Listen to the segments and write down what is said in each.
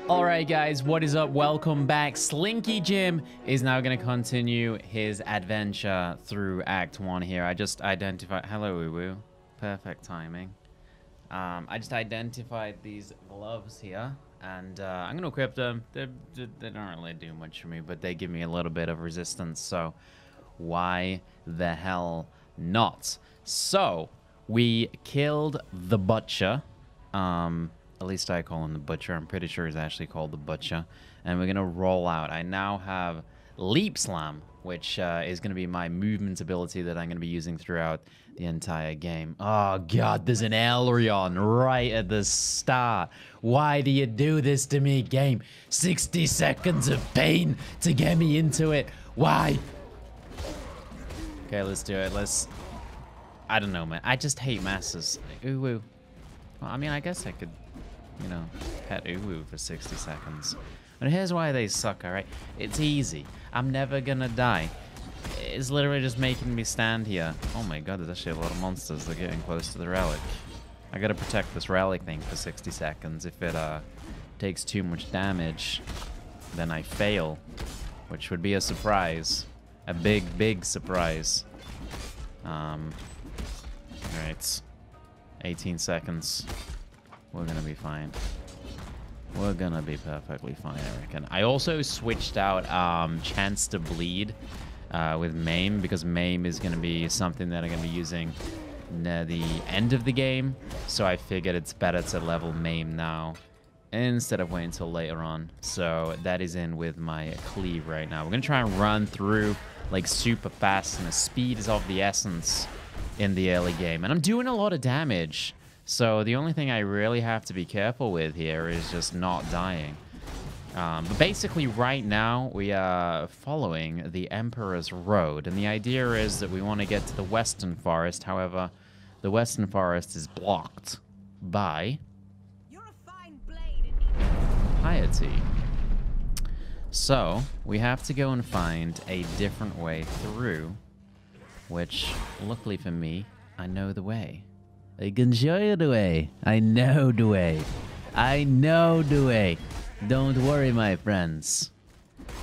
Alright guys, what is up? Welcome back. SlinkyJim is now going to continue his adventure through Act 1 here. I just identified... Hello, Uwu. Perfect timing. I just identified these gloves here, and I'm going to equip them. They don't really do much for me, but they give me a little bit of resistance, so why the hell not? So, we killed the Butcher. At least I call him the Butcher. I'm pretty sure he's actually called the Butcher. And we're going to roll out. I now have Leap Slam, which is going to be my movement ability that I'm going to be using throughout the entire game. Oh, God, there's an Elrion right at the start. Why do you do this to me, game? 60 seconds of pain to get me into it. Why? Okay, let's do it. I don't know, man. I just hate masses. Ooh. Well, I mean, I guess I could... you know, pet Uwu for 60 seconds. And here's why they suck, alright? It's easy. I'm never gonna die. It's literally just making me stand here. Oh my god, there's actually a lot of monsters. They're getting close to the relic. I gotta protect this relic thing for 60 seconds. If it takes too much damage, then I fail. Which would be a surprise. A big surprise. Alright. 18 seconds. We're gonna be fine. We're gonna be perfectly fine, I reckon. I also switched out Chance to Bleed with Maim, because Maim is gonna be something that I'm gonna be using near the end of the game. So I figured it's better to level Maim now instead of waiting until later on. So that is in with my cleave right now. We're gonna try and run through like super fast, and the speed is of the essence in the early game. And I'm doing a lot of damage. So the only thing I really have to be careful with here is just not dying. But basically right now we are following the Emperor's Road. And the idea is that we want to get to the Western Forest. However, the Western Forest is blocked by... You're a fine blade piety. So we have to go and find a different way through. Which, luckily for me, I know the way. I can show you the way. I know the way. I know the way. Don't worry, my friends.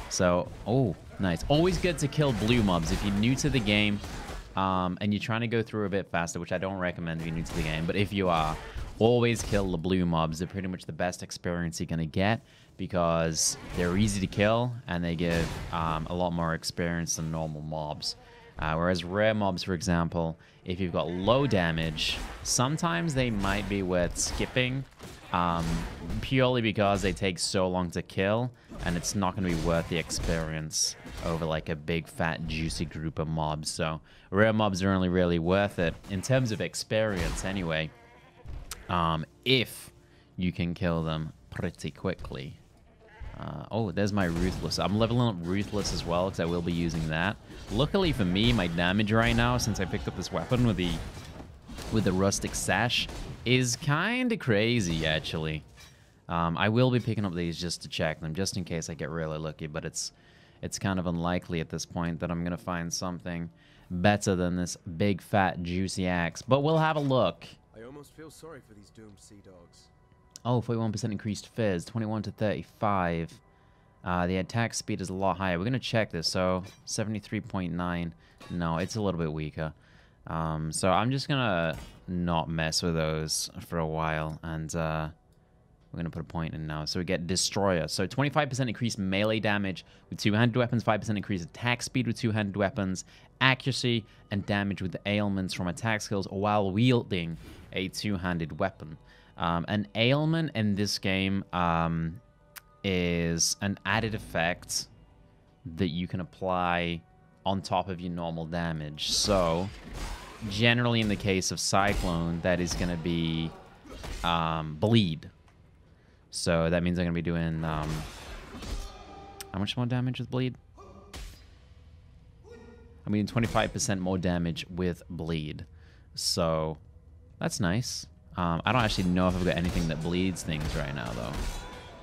So, oh, nice. Always good to kill blue mobs if you're new to the game and you're trying to go through a bit faster, which I don't recommend if you're new to the game. But if you are, always kill the blue mobs. They're pretty much the best experience you're going to get because they're easy to kill and they give a lot more experience than normal mobs. Whereas rare mobs, for example, if you've got low damage, sometimes they might be worth skipping purely because they take so long to kill and it's not going to be worth the experience over like a big, fat, juicy group of mobs. So rare mobs are only really worth it in terms of experience anyway, if you can kill them pretty quickly. Oh, there's my Ruthless. I'm leveling up Ruthless as well because I will be using that. Luckily for me, my damage right now, since I picked up this weapon with the Rustic Sash, is kind of crazy, actually. I will be picking up these just to check them, just in case I get really lucky, but it's kind of unlikely at this point that I'm going to find something better than this big, fat, juicy axe. But we'll have a look. I almost feel sorry for these doomed sea dogs. Oh, 41% increased fizz, 21 to 35. The attack speed is a lot higher. We're going to check this. So, 73.9. No, it's a little bit weaker. So, I'm just going to not mess with those for a while. And we're going to put a point in now. So, we get Destroyer. So, 25% increased melee damage with two-handed weapons, 5% increased attack speed with two-handed weapons, accuracy and damage with ailments from attack skills while wielding a two-handed weapon. An ailment in this game is an added effect that you can apply on top of your normal damage. So, generally in the case of Cyclone, that is going to be Bleed. So, that means I'm going to be doing... how much more damage with Bleed? I'm doing 25% more damage with Bleed. So, that's nice. I don't actually know if I've got anything that bleeds things right now, though.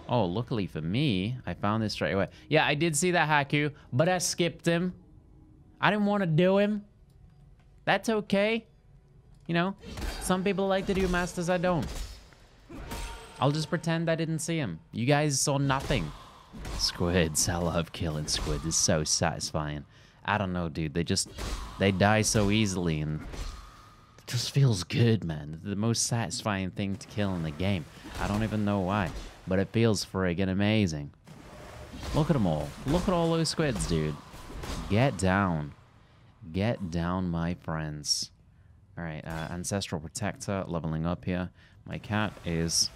Oh, luckily for me, I found this straight away. Yeah, I did see that Haku, but I skipped him. I didn't want to do him. That's okay. You know, some people like to do masters, I don't. I'll just pretend I didn't see him. You guys saw nothing. Squids. I love killing squids. It's so satisfying. I don't know, dude. They die so easily, and it just feels good, man. The most satisfying thing to kill in the game. I don't even know why, but it feels friggin' amazing. Look at them all. Look at all those squids, dude. Get down. Get down, my friends. All right, Ancestral Protector, leveling up here. My cat is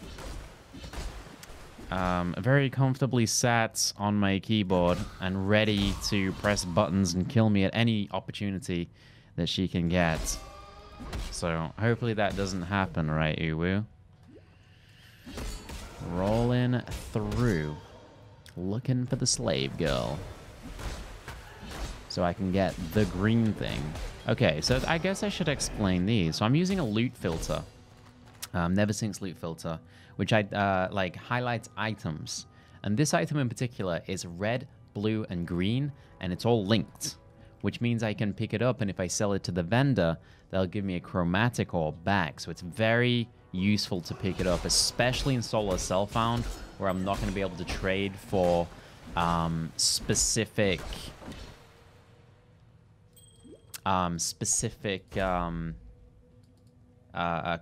very comfortably sat on my keyboard and ready to press buttons and kill me at any opportunity that she can get. So hopefully that doesn't happen, right, Uwu? Rolling through, looking for the slave girl, so I can get the green thing. Okay, so I guess I should explain these. So I'm using a loot filter, Neversinks loot filter, which like highlights items. And this item in particular is red, blue, and green, and it's all linked, which means I can pick it up, and if I sell it to the vendor, they'll give me a chromatic orb back. So it's very useful to pick it up, especially in Solar Cellfound, where I'm not going to be able to trade for specific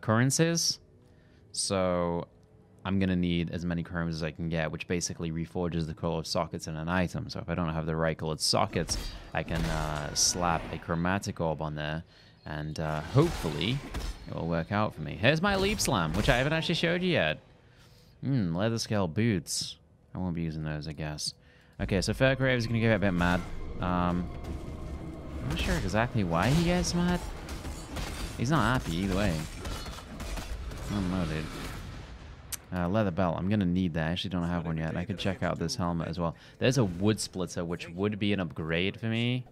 currencies. So I'm going to need as many chromes as I can get, which basically reforges the color of sockets in an item. So if I don't have the right colored sockets, I can slap a chromatic orb on there, and hopefully it will work out for me. Here's my Leap Slam, which I haven't actually showed you yet. Leather scale boots. I won't be using those, I guess. Okay, so Fairgrave is going to get a bit mad. I'm not sure exactly why he gets mad. He's not happy either way. I don't know, dude. Leather belt. I'm going to need that. I actually don't have one yet. I could check out this helmet as well. There's a wood splitter, which would be an upgrade for me.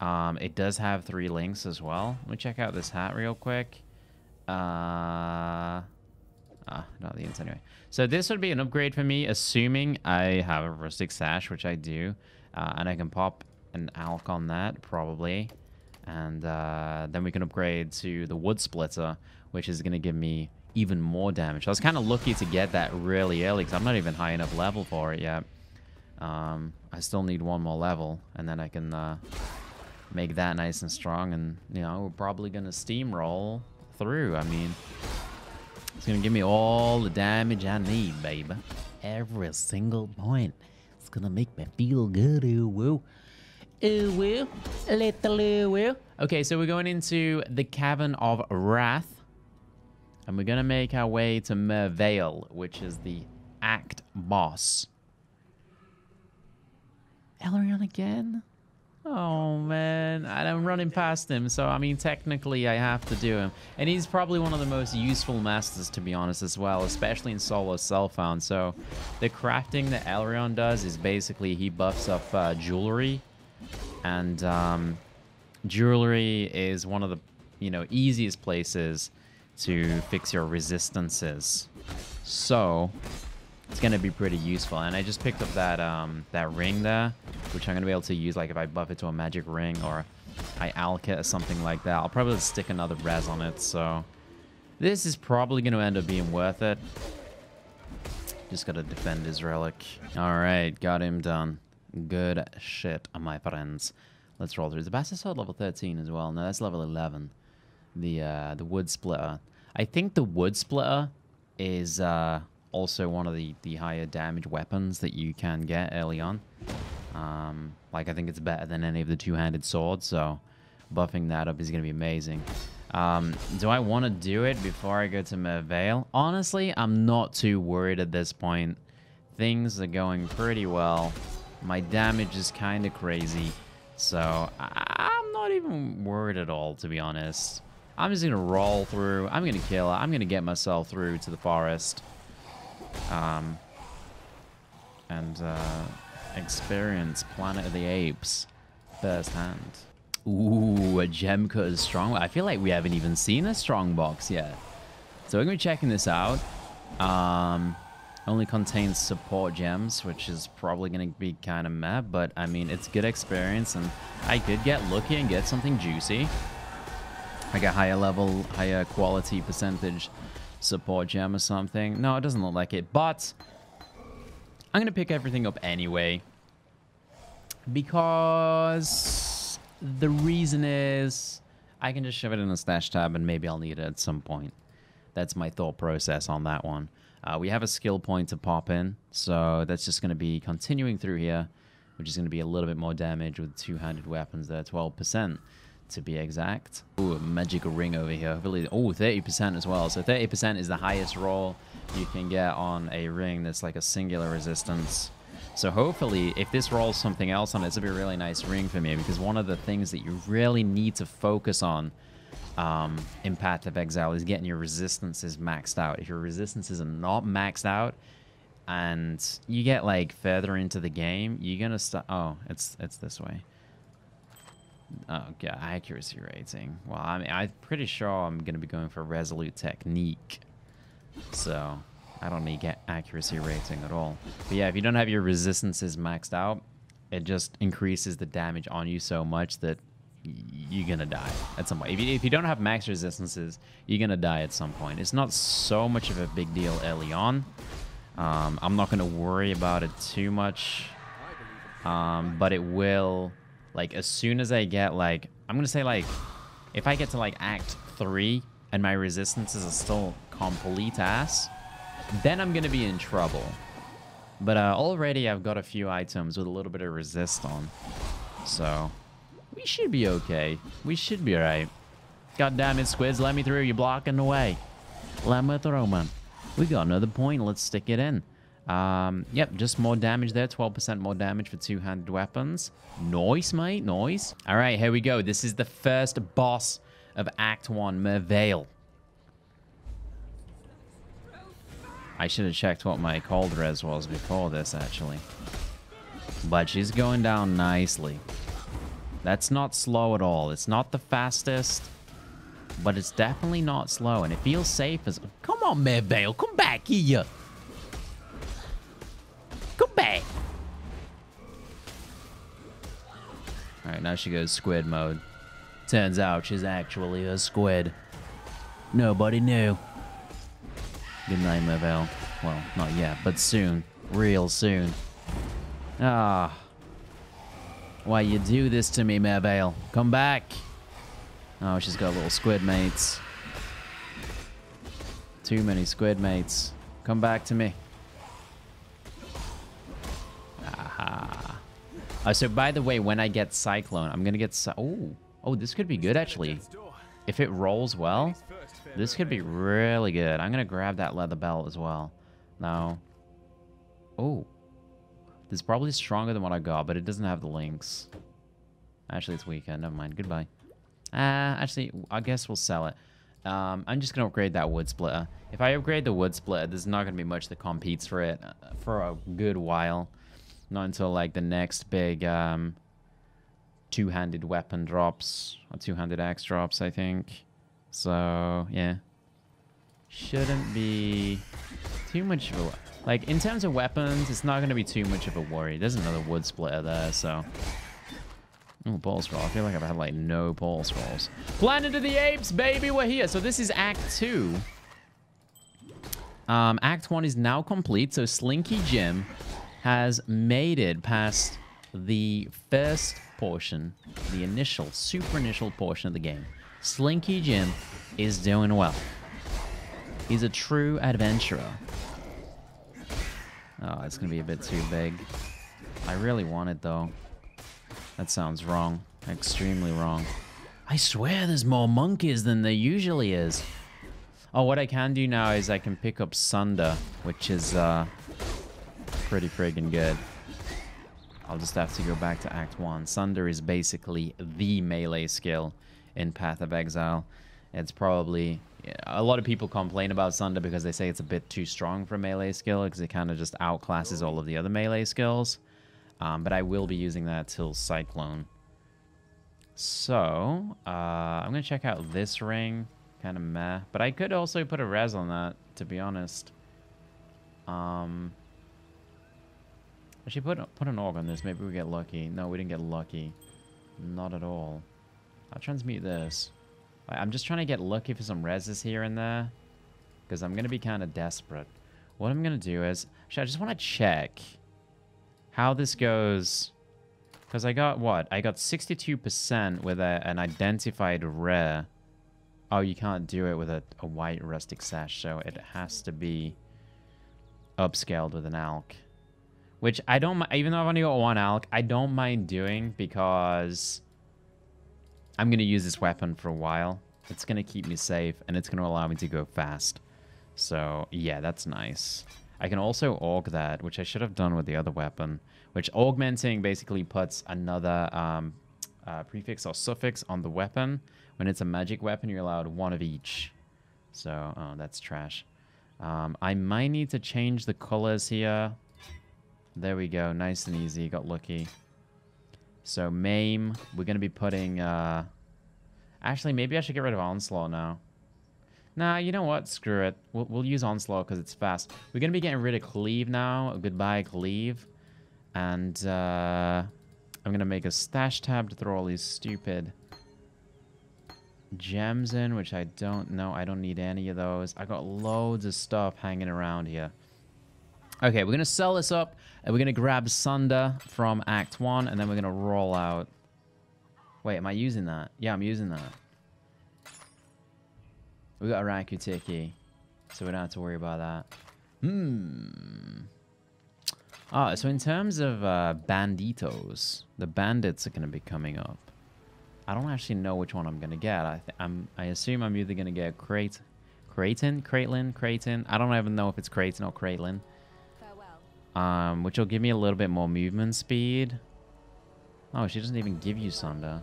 It does have 3 links as well. Let me check out this hat real quick. Not the ins anyway. So this would be an upgrade for me, assuming I have a rustic sash, which I do. And I can pop an alch on that, probably. And then we can upgrade to the wood splitter, which is going to give me even more damage. I was kind of lucky to get that really early, because I'm not even high enough level for it yet. I still need 1 more level, and then I can make that nice and strong. And, you know, we're probably going to steamroll through. I mean, it's going to give me all the damage I need, baby. Every single point. It's going to make me feel good, ooh, woo. Ooh, woo. Little ooh, woo. Okay, so we're going into the Cavern of Wrath. And we're going to make our way to Merveil, which is the Act Boss. Elrion again? Oh, man. I'm running past him, so, I mean, technically I have to do him. And he's probably one of the most useful masters, to be honest, as well, especially in Solar Cellfound. So, the crafting that Elrion does is basically he buffs up jewelry. And jewelry is one of the, you know, easiest places to fix your resistances. So it's going to be pretty useful. And I just picked up that that ring there, which I'm going to be able to use, like, if I buff it to a magic ring or I alch it or something like that. I'll probably stick another res on it. So this is probably going to end up being worth it. Just got to defend his relic. All right, got him done. Good shit, my friends. Let's roll through. The Bastard Sword level 13 as well. No, that's level 11. The Wood Splitter. I think the Wood Splitter is also one of the higher damage weapons that you can get early on. Like, I think it's better than any of the two-handed swords, so buffing that up is going to be amazing. Do I want to do it before I go to Merveil? Honestly, I'm not too worried at this point. Things are going pretty well. My damage is kind of crazy, so I'm not even worried at all, to be honest. I'm just going to roll through. I'm going to kill it. I'm going to get myself through to the forest. And experience Planet of the Apes firsthand. Ooh, a gem cut is strong. I feel like we haven't even seen a strong box yet. So we're going to be checking this out. Only contains support gems, which is probably going to be kind of meh, but I mean, it's good experience, and I could get lucky and get something juicy. Like a higher level, higher quality percentage support gem or something. No, it doesn't look like it, but I'm going to pick everything up anyway. Because the reason is I can just shove it in the stash tab and maybe I'll need it at some point. That's my thought process on that one. We have a skill point to pop in, so that's just going to be continuing through here, which is going to be a little bit more damage with two-handed weapons there, 12% to be exact. Ooh, a magical ring over here. Hopefully, oh, 30% as well. So 30% is the highest roll you can get on a ring that's like a singular resistance. So hopefully, if this rolls something else on it, it'll be a really nice ring for me, because one of the things that you really need to focus on in Path of Exile is getting your resistances maxed out. If your resistances are not maxed out, and you get like further into the game, you're gonna start. Oh, it's this way. Oh, yeah, accuracy rating. Well, I mean, I'm pretty sure I'm gonna be going for resolute technique, so I don't need accuracy rating at all. But yeah, if you don't have your resistances maxed out, it just increases the damage on you so much that you're gonna die at some point. If you don't have max resistances, you're gonna die at some point. It's not so much of a big deal early on. I'm not gonna worry about it too much, but it will, like, as soon as I get, like, I'm gonna say, like, if I get to like Act 3 and my resistances are still complete ass, then I'm gonna be in trouble. But already I've got a few items with a little bit of resist on, so we should be okay. We should be alright. God damn it, squids, let me through. You're blocking the way. Let me through, man. We got another point. Let's stick it in. Yep, just more damage there. 12% more damage for two-handed weapons. Nice, mate. Nice. Alright, here we go. This is the first boss of Act 1, Merveil. I should have checked what my cold res was before this, actually. But she's going down nicely. That's not slow at all. It's not the fastest, but it's definitely not slow, and it feels safe as... Come on, Merveil, come back here. Come back. Alright, now she goes squid mode. Turns out she's actually a squid. Nobody knew. Good night, Merveil. Well, not yet, but soon. Real soon. Ah. Why you do this to me, Merveil? Come back. Oh, she's got little squid mates. Too many squid mates. Come back to me. Aha. So by the way, when I get Cyclone, I'm gonna get... Oh, this could be good, actually. If it rolls well, this could be really good. I'm gonna grab that leather belt as well. Now. Oh. This is probably stronger than what I got, but it doesn't have the links. Actually, it's weaker. Never mind. Goodbye. Actually, I guess we'll sell it. I'm just going to upgrade that wood splitter. If I upgrade the wood splitter, there's not going to be much that competes for it for a good while. Not until, like, the next big two-handed weapon drops. Or two-handed axe drops, I think. So, yeah. Shouldn't be too much of a... Like, in terms of weapons, it's not going to be too much of a worry. There's another wood splitter there, so... Oh, ball scroll. I feel like I've had, like, no ball scrolls. Planet of the Apes, baby! We're here! So this is Act 2. Act 1 is now complete, so SlinkyJim has made it past the first portion, the initial, super initial portion of the game. SlinkyJim is doing well. He's a true adventurer. Oh, it's going to be a bit too big. I really want it, though. That sounds wrong. Extremely wrong. I swear there's more monkeys than there usually is. Oh, what I can do now is I can pick up Sunder, which is pretty friggin' good. I'll just have to go back to Act 1. Sunder is basically the melee skill in Path of Exile. It's probably... A lot of people complain about Sunder because they say it's a bit too strong for a melee skill because it kind of just outclasses all of the other melee skills. But I will be using that till Cyclone. So, I'm going to check out this ring. Kind of meh. But I could also put a res on that, to be honest. Actually, put an org on this. Maybe we get lucky. No, we didn't get lucky. Not at all. I'll transmute this. I'm just trying to get lucky for some reses here and there. because I'm going to be kind of desperate. What I'm going to do is... Actually, I just want to check how this goes. Because I got what? I got 62% with an identified rare. Oh, you can't do it with a white rustic sash, so it has to be upscaled with an alk. Which I don't... Even though I've only got one alk, I don't mind doing because I'm going to use this weapon for a while. It's going to keep me safe, and it's going to allow me to go fast. So, yeah, that's nice. I can also aug that, which I should have done with the other weapon. Which augmenting basically puts another prefix or suffix on the weapon. When it's a magic weapon, you're allowed one of each. So, oh, that's trash. I might need to change the colors here. There we go. Nice and easy. Got lucky. So, maim. We're going to be putting... Actually, maybe I should get rid of Onslaught now. Nah, you know what? Screw it. We'll use Onslaught because it's fast. We're going to be getting rid of Cleave now. Goodbye, Cleave. And I'm going to make a stash tab to throw all these stupid gems in, which I don't know. I don't need any of those. I got loads of stuff hanging around here. Okay, we're going to sell this up, and we're going to grab Sunder from Act 1, and then we're going to roll out. Wait, am I using that? Yeah, I'm using that. We got a Rakutiki, so we don't have to worry about that. Ah, so in terms of banditos, the bandits are going to be coming up. I don't actually know which one I'm going to get. I assume I'm either going to get Creighton. I don't even know if it's Creighton or Creighton. Which will give me a little bit more movement speed. Oh, she doesn't even give you Sunder.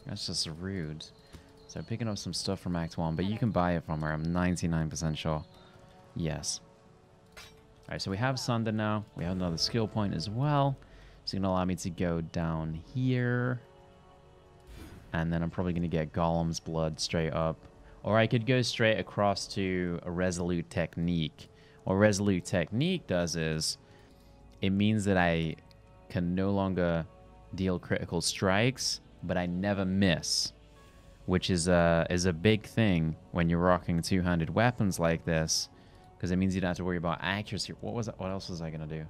That's just rude. So picking up some stuff from Act 1, but you can buy it from her. I'm 99% sure. Yes. Alright, so we have Sunder now. We have another skill point as well. It's going to allow me to go down here. And then I'm probably going to get Golem's Blood straight up. Or I could go straight across to a Resolute Technique. What Resolute Technique does is... it means that I can no longer deal critical strikes, but I never miss. Which is a big thing when you're rocking two-handed weapons like this. Because it means you don't have to worry about accuracy. What else was I going to do?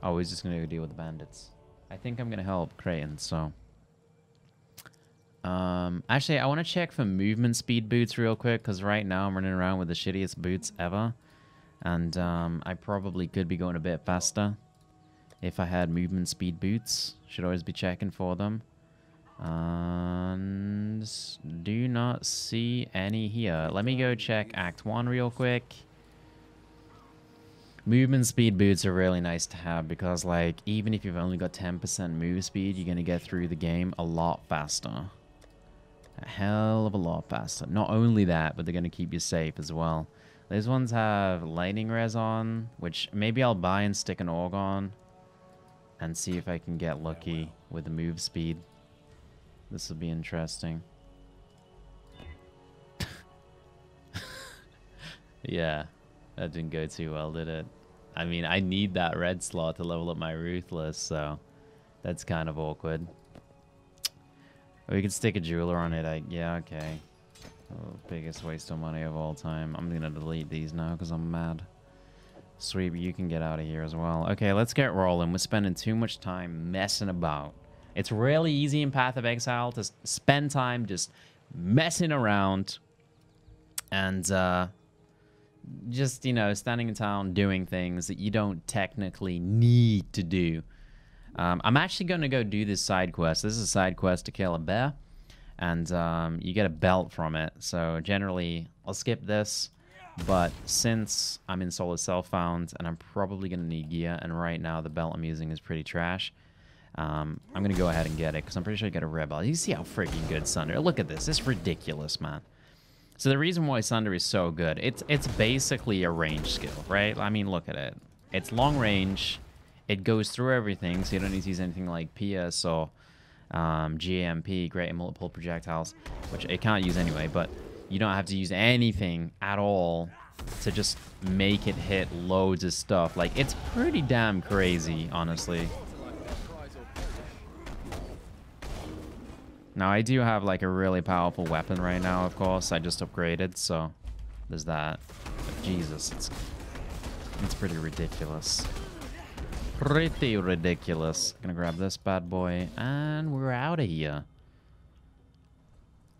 Oh, I was just going to go deal with the bandits. I think I'm going to help Creighton, so... actually, I want to check for movement speed boots real quick, because right now I'm running around with the shittiest boots ever. And I probably could be going a bit faster if I had movement speed boots. Should always be checking for them. And do not see any here. Let me go check Act 1 real quick. Movement speed boots are really nice to have because, like, even if you've only got 10% move speed, you're going to get through the game a lot faster. A hell of a lot faster. Not only that, but they're going to keep you safe as well. These ones have lightning res on, which maybe I'll buy and stick an org on and see if I can get lucky with the move speed. This will be interesting. Yeah, that didn't go too well, did it? I mean, I need that red slot to level up my Ruthless, so that's kind of awkward. We could stick a jeweler on it. Yeah, okay. Oh, biggest waste of money of all time. I'm gonna delete these now because I'm mad. Sweet, but you can get out of here as well. Okay, let's get rolling. We're spending too much time messing about. It's really easy in Path of Exile to spend time just messing around and just, you know, standing in town doing things that you don't technically need to do. I'm actually going to go do this side quest. This is a side quest to kill a bear, and you get a belt from it. So generally, I'll skip this, but since I'm in Solar Self-Found, and I'm probably going to need gear, and right now the belt I'm using is pretty trash, I'm going to go ahead and get it, because I'm pretty sure I get a red belt. You see how freaking good Sunder. Look at this. It's ridiculous, man. So the reason why Sunder is so good, it's basically a range skill, right? I mean, look at it. It's long range. It goes through everything, so you don't need to use anything like PS or GAMP, Great Multiple Projectiles, which it can't use anyway, but you don't have to use anything at all to just make it hit loads of stuff. Like, it's pretty damn crazy, honestly. Now, I do have, like, a really powerful weapon right now, of course. I just upgraded, so there's that. Jesus, it's pretty ridiculous. Pretty ridiculous. Gonna grab this bad boy, and we're out of here.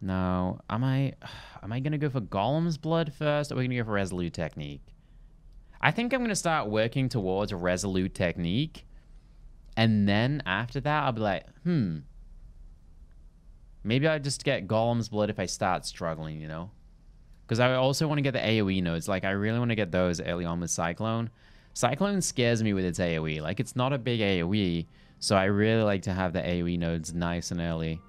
Now, am I gonna go for Golem's Blood first, or are we gonna go for Resolute Technique? I think I'm gonna start working towards a Resolute Technique, and then after that, I'll be like, maybe I'll just get Golem's Blood if I start struggling, you know? Because I also want to get the AoE nodes. Like, I really want to get those early on with Cyclone. Cyclone scares me with its AoE. Like, it's not a big AoE, so I really like to have the AoE nodes nice and early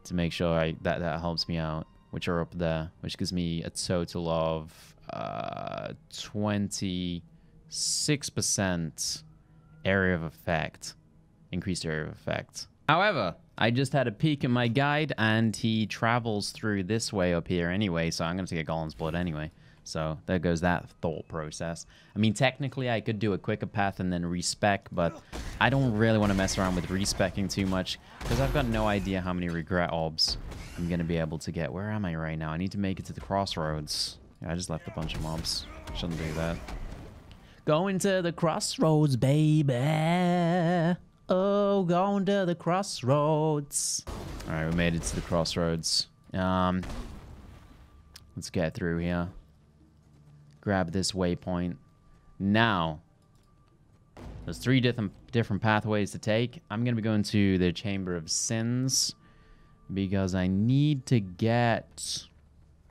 to make sure that helps me out, which are up there, which gives me a total of 26% area of effect, increased area of effect. However, I just had a peek at my guide, and he travels through this way up here anyway, so I'm going to get Golem's Blood anyway. So there goes that thought process. I mean, technically, I could do a quicker path and then respec, but I don't really want to mess around with respecking too much, because I've got no idea how many regret orbs I'm going to be able to get. Where am I right now? I need to make it to the crossroads. Yeah, I just left a bunch of mobs. Shouldn't do that. Going to the crossroads, baby. Oh, going to the crossroads. All right, we made it to the crossroads. Let's get through here. Grab this waypoint. Now, there's 3 different pathways to take. I'm going to be going to the Chamber of Sins because I need to get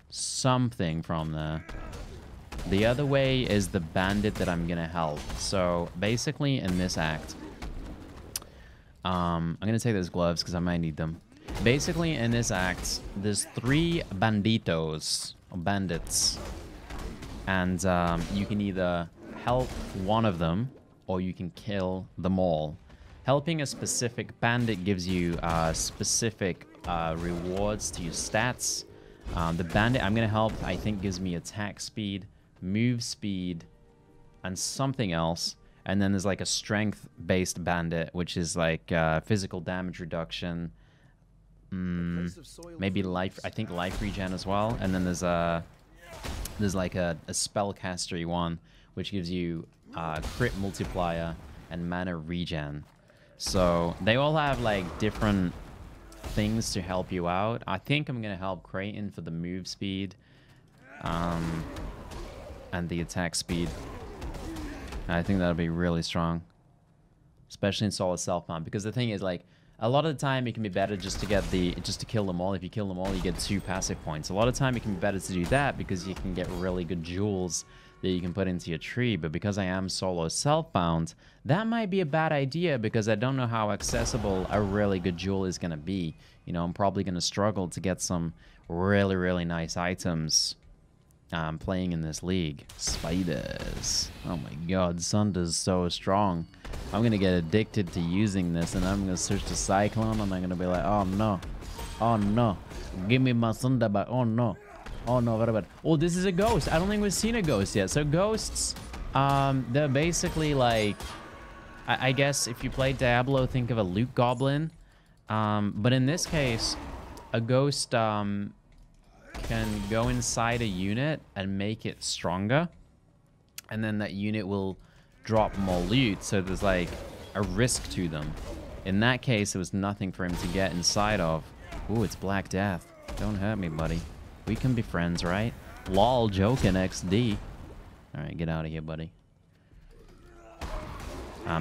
something from there. The other way is the Bandit that I'm going to help. So, basically, in this act, I'm going to take those gloves because I might need them. Basically, in this act, there's 3 banditos, or bandits. And you can either help one of them, or you can kill them all. Helping a specific bandit gives you specific rewards to your stats. The bandit I'm going to help, I think, gives me attack speed, move speed, and something else. And then there's like a strength-based bandit, which is like physical damage reduction. Maybe life, I think life regen as well. And then there's like a spellcastery one, which gives you crit multiplier and mana regen. So they all have like different things to help you out. I think I'm gonna help Creighton for the move speed and the attack speed. I think that'll be really strong, especially in solid self-mount, because the thing is, like, a lot of the time it can be better just to kill them all. If you kill them all, you get 2 passive points. A lot of the time it can be better to do that because you can get really good jewels that you can put into your tree. But because I am solo self-bound, that might be a bad idea because I don't know how accessible a really good jewel is going to be. You know, I'm probably going to struggle to get some really, really nice items playing in this league. Spiders. Oh my god, Sunder's so strong. I'm going to get addicted to using this, and I'm going to search the Cyclone, and I'm going to be like, oh no. Oh no. Give me my Sunder back. Oh no. Oh no, what about... Oh, this is a ghost. I don't think we've seen a ghost yet. So ghosts, they're basically like... I guess if you play Diablo, think of a loot goblin. But in this case, a ghost can go inside a unit and make it stronger. And then that unit will drop more loot, so there's like a risk to them. In that case, there was nothing for him to get inside of. Ooh, it's Black Death. Don't hurt me, buddy. We can be friends, right? Lol, joking XD. Alright, get out of here, buddy.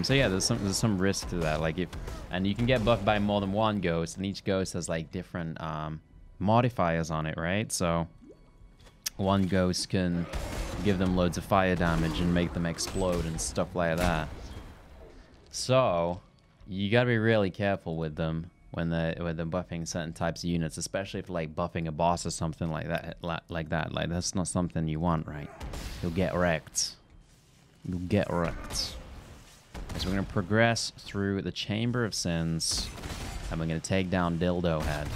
So yeah, there's some risk to that. Like and you can get buffed by more than one ghost, and each ghost has like different modifiers on it, right? So one ghost can give them loads of fire damage and make them explode and stuff like that. So you gotta be really careful with them when they're buffing certain types of units, especially if like buffing a boss or something like that. Like that's not something you want, right? You'll get wrecked. You'll get wrecked. So we're gonna progress through the Chamber of Sins, and we're gonna take down Dildo Head.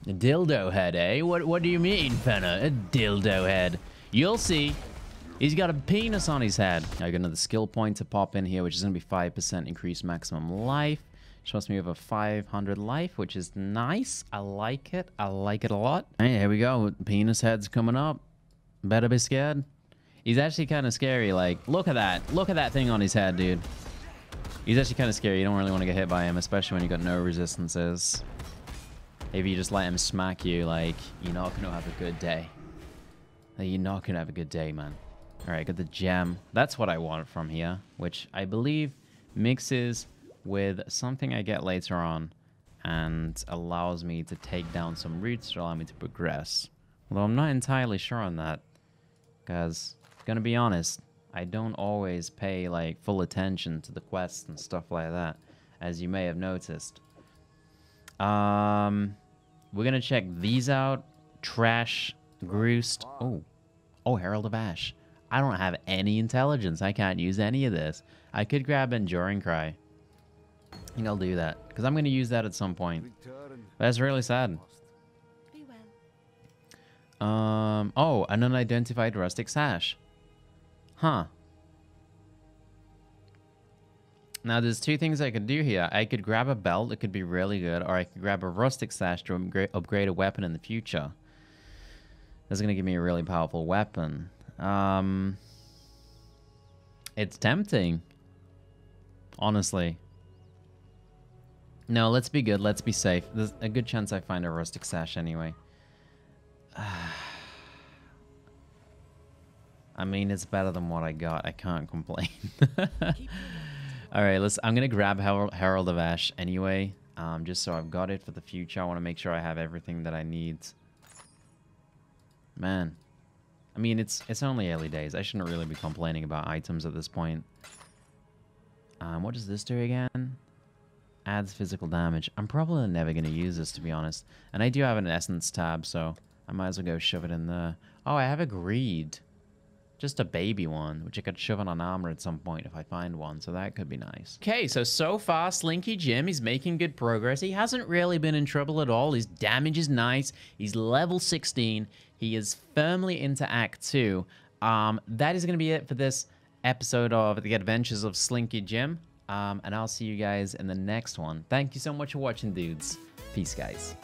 A dildo head, eh? What do you mean, Fenner? A dildo head. You'll see. He's got a penis on his head. I got another skill point to pop in here, which is going to be 5% increased maximum life. Trust me, with a 500 life, which is nice. I like it. I like it a lot. Hey, here we go. Penis head's coming up. Better be scared. He's actually kind of scary. Like, look at that. Look at that thing on his head, dude. He's actually kind of scary. You don't really want to get hit by him, especially when you got no resistances. If you just let him smack you, like, you're not going to have a good day. Like, you're not going to have a good day, man. All right, got the gem. That's what I want from here, which I believe mixes with something I get later on and allows me to take down some roots to allow me to progress. Although I'm not entirely sure on that, because, gonna be honest, I don't always pay like full attention to the quests and stuff like that, as you may have noticed. We're gonna check these out. Trash, Groost. Oh, Herald of Ash. I don't have any intelligence. I can't use any of this. I could grab Enduring Cry. I think I'll do that, because I'm going to use that at some point. That's really sad. Be well. Oh, an unidentified rustic sash. Huh. Now, there's two things I could do here. I could grab a belt. It could be really good. Or I could grab a rustic sash to upgrade a weapon in the future. That's going to give me a really powerful weapon. It's tempting. Honestly. No, let's be good. Let's be safe. There's a good chance I find a rustic sash anyway. I mean, it's better than what I got. I can't complain. All right, I'm gonna grab Herald of Ash anyway, just so I've got it for the future. I want to make sure I have everything that I need. Man, I mean, it's only early days. I shouldn't really be complaining about items at this point. What does this do again? Adds physical damage. I'm probably never going to use this, to be honest. And I do have an essence tab, so I might as well go shove it in there. Oh, I have a greed. Just a baby one, which I could shove on armor at some point if I find one, so that could be nice. Okay, so far, SlinkyJim is making good progress. He hasn't really been in trouble at all. His damage is nice. He's level 16. He is firmly into Act 2. That is going to be it for this episode of The Adventures of SlinkyJim. And I'll see you guys in the next one. Thank you so much for watching, dudes. Peace, guys.